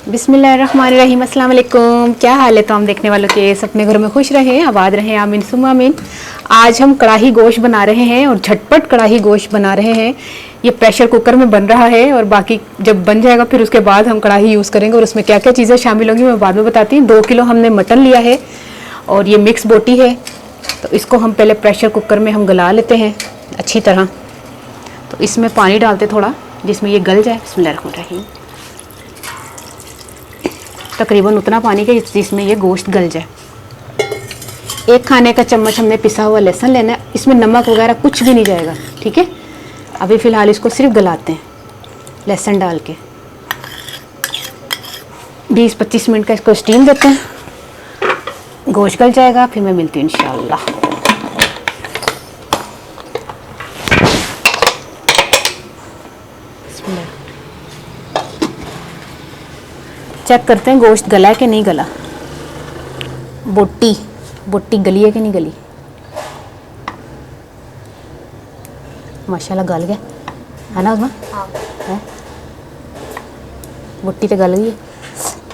बिस्मिल्लाहिर्रहमानिर्रहीम, अस्सलाम वालेकुम। क्या हाल है तमाम देखने वालों के? अपने घरों में खुश रहें, आबाद रहें, आमीन सुम्मा आमीन। आज हम कढ़ाई गोश्त बना रहे हैं और झटपट कढ़ाई गोश्त बना रहे हैं। ये प्रेशर कुकर में बन रहा है और बाकी जब बन जाएगा फिर उसके बाद हम कढ़ाई यूज़ करेंगे और उसमें क्या क्या चीज़ें शामिल होंगी मैं बाद में बताती हूँ। 2 किलो हमने मटन लिया है और ये मिक्स बोटी है, तो इसको हम पहले प्रेशर कुकर में हम गला लेते हैं अच्छी तरह। तो इसमें पानी डालते थोड़ा जिसमें ये गल जाए। बिस्मिल्लाहिर्रहमानिर्रहीम। तकरीबन उतना पानी के जिसमें ये गोश्त गल जाए। 1 खाने का चम्मच हमने पिसा हुआ लहसुन लेना है। इसमें नमक वगैरह कुछ भी नहीं जाएगा, ठीक है। अभी फ़िलहाल इसको सिर्फ गलाते हैं लहसुन डाल के। 20-25 मिनट का इसको स्टीम देते हैं, गोश्त गल जाएगा फिर मैं मिलती हूँ इंशाअल्लाह। चेक करते हैं गोश्त गला है कि नहीं गला। बोटी गली है कि नहीं गली। माशाल्लाह गल गया है ना उसमें। है बोटी तो गल गई है।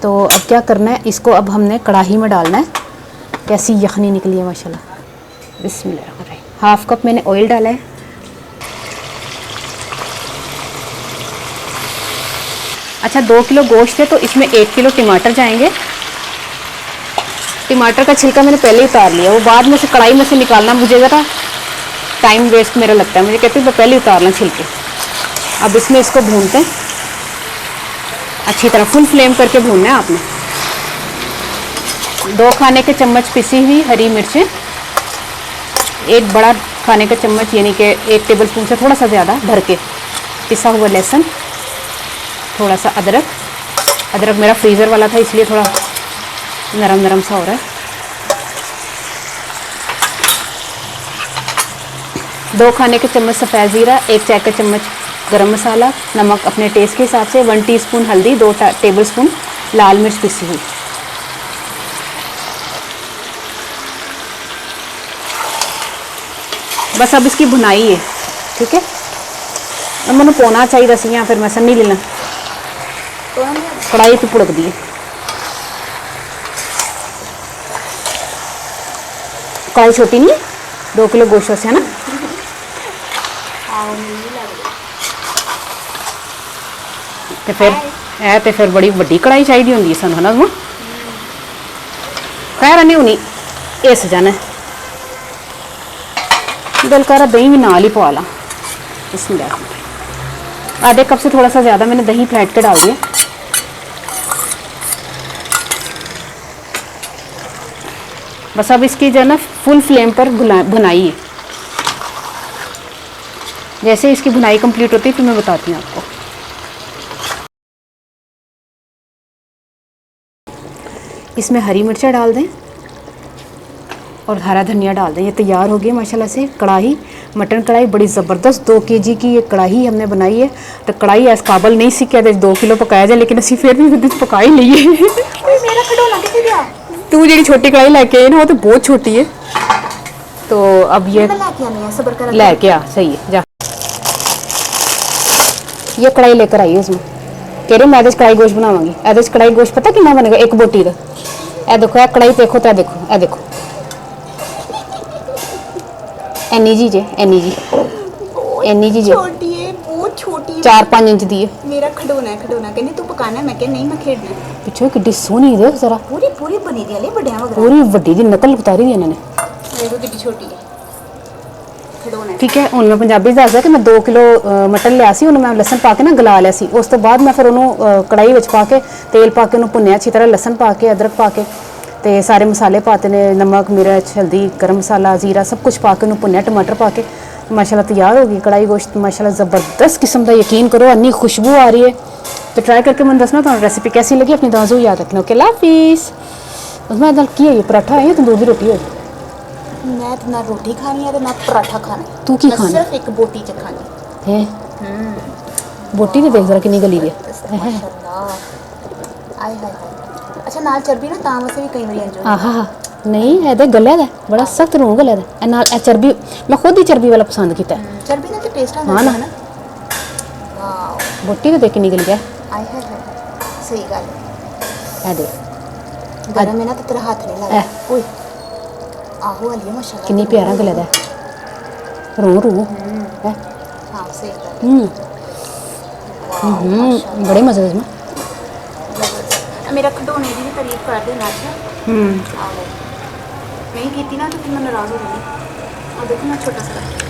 तो अब क्या करना है, इसको अब हमने कढ़ाई में डालना है। कैसी यखनी निकली है माशाल्लाह। बिस्मिल्लाह। 1/2 कप मैंने ऑयल डाला है। अच्छा 2 किलो गोश्त है तो इसमें 1 किलो टमाटर जाएंगे। टमाटर का छिलका मैंने पहले ही उतार लिया, वो बाद में से कढ़ाई में से निकालना मुझे ज़रा टाइम वेस्ट मेरा लगता है। मुझे कहते हैं पहले ही उतारना छिलके। अब इसमें इसको भूनते हैं अच्छी तरह, फुल फ्लेम करके भूनना है आपने। 2 खाने के चम्मच पिसी हुई हरी मिर्चें, 1 बड़ा खाने का चम्मच यानी कि 1 टेबल स्पून से थोड़ा सा ज़्यादा भर के पिसा हुआ लहसुन, थोड़ा सा अदरक मेरा फ्रीज़र वाला था इसलिए थोड़ा नरम सा हो रहा है। 2 खाने के चम्मच सफ़ेद ज़ीरा, 1 चाय का चम्मच गरम मसाला, नमक अपने टेस्ट के हिसाब से, 1 टीस्पून हल्दी, 2 टेबल स्पून लाल मिर्च पिसी हुई। बस अब इसकी भुनाई है, ठीक है। अब मैंने पौना चाहिए सी, फिर मैं सन्नी लेना कढ़ाई पे पुड़क दी। कढ़ाई छोटी नहीं है, 2 किलो गोश्त से है ना। तो फिर बड़ी वड्डी कढ़ाई चाहिए होंगी सानू है ना। खैर नहीं होनी इस जाना दिल कर दही भी नाल ही पवा ला। इसमें आधे कप से थोड़ा सा ज़्यादा मैंने दही फेंट के डाल दिया। बस अब इसकी जो है ना फुल फ्लेम पर भुनाई है। जैसे इसकी भुनाई कंप्लीट होती है फिर मैं बताती हूँ आपको। इसमें हरी मिर्चा डाल दें और हरा धनिया डाल दें। ये तैयार हो गई माशाल्लाह से कढ़ाई, मटन कढ़ाई बड़ी ज़बरदस्त 2 kg की ये कढ़ाई हमने बनाई है। तो कढ़ाई इस काबल नहीं सी क्या 2 किलो पकाया जाए, लेकिन असी फिर भी पका ही ली है। मेरा खडोना किथे गया? तू जी छोटी कढ़ाई लेके आई ना, वो तो बहुत छोटी है। तो अब ये लेके आ, सही है जा। ये कढ़ाई लेकर आई है उसमें कह रही मैं एहदे कढ़ाई गोश्त बनावांगी। एहदे कढ़ाई गोश्त पता कितना बनेगा 1 बोटी का। ए देखो ए कढ़ाई देखो तो ए देखो एनी जी छोटी है, बहुत छोटी है। 4-5 इंच दी है। मेरा खडोना कहनी तू पकाना, मैं कह नहीं मैं खेडनी। पिछो किड्डी सोहनी देख जरा, पूरी बनी दी है बड़िया वगैरह, पूरी वड्डी दी नकल उतारी दी इन्होंने। देखो कितनी छोटी है खडोना। ठीक है, हुण मैं पंजाबी दस दिया कि मैं 2 किलो मटन लिया सी, उन्होंने मैं लसन पा के ना गला लिया सी। उस तो बाद मैं फिर उन्होंने कढ़ाई विच पा के तेल पा के उन्होंने भुन्निया अच्छी तरह, लसन पा के अदरक पा के ते सारे मसाले पाते ने, नमक मिर्च हल्दी गर्म मसाला जीरा सब कुछ पा के उन्होंने भुन्निया, टमाटर पा के माशाल्लाह तैयार होगी कढ़ाई गोश्त। माशाल्लाह ज़बरदस्त किस्म का, यकीन करो अन्नी खुशबू आ रही है। तो ट्राई करके मैं दसना तो रेसिपी कैसी लगी, अपनी दाजू याद रखना। ओके अल्लाह हाफिज़। उसमें दल की है, ये पराठा है या तंदूर की रोटी है? मैं तो ना रोटी खानी है तो ना पराठा खाना है। तू की खाना? सिर्फ 1 बोटी च खानी है। बोटी तो देख जरा कितनी गली है। अच्छा नाल चर्बी ना तां वैसे भी कई बार अंजो। आहा नहीं है तो गले दा बड़ा सख्त रूह गले दा नाल ए चर्बी मैं खुद ही चर्बी वाला पसंद किया। चर्बी ना तो टेस्ट आता है ना। वाह बोटी तो देख के निकल गया। आय हाय सही गल। ਇਹ ਦੇ ਗਰਮ ਹੈ ਨਾ ਤੇ ਤੇਰਾ ਹੱਥ ਨਹੀਂ ਲੱਗਦਾ ਓਏ ਆਹੋ ਵਾਲੀ ਮਾਸ਼ਾਅੱਲਾ ਕਿੰਨੀ ਪਿਆਰਾ ਗਲਾ ਦਾ ਰੂ ਰੂ ਹੈ ਹਾਂ ਸਹੀ ਗੱਲ ਬੜੇ ਮਜ਼ੇ ਦਾ ਮੇਰਾ ਖਡੋਣੇ ਦੀ ਵੀ ਤਾਰੀਫ ਕਰਦੇ ਨਾ ਅੱਛਾ ਆਹੋ ਨਹੀਂ ਕੀਤੀ ਨਾ ਤਾਂ ਫਿਰ ਮੈਂ ਨਾਰਾਜ਼ ਹੋ ਜਾਊਂਗੀ ਆ ਦੇਖੋ ਨਾ ਛੋਟਾ सा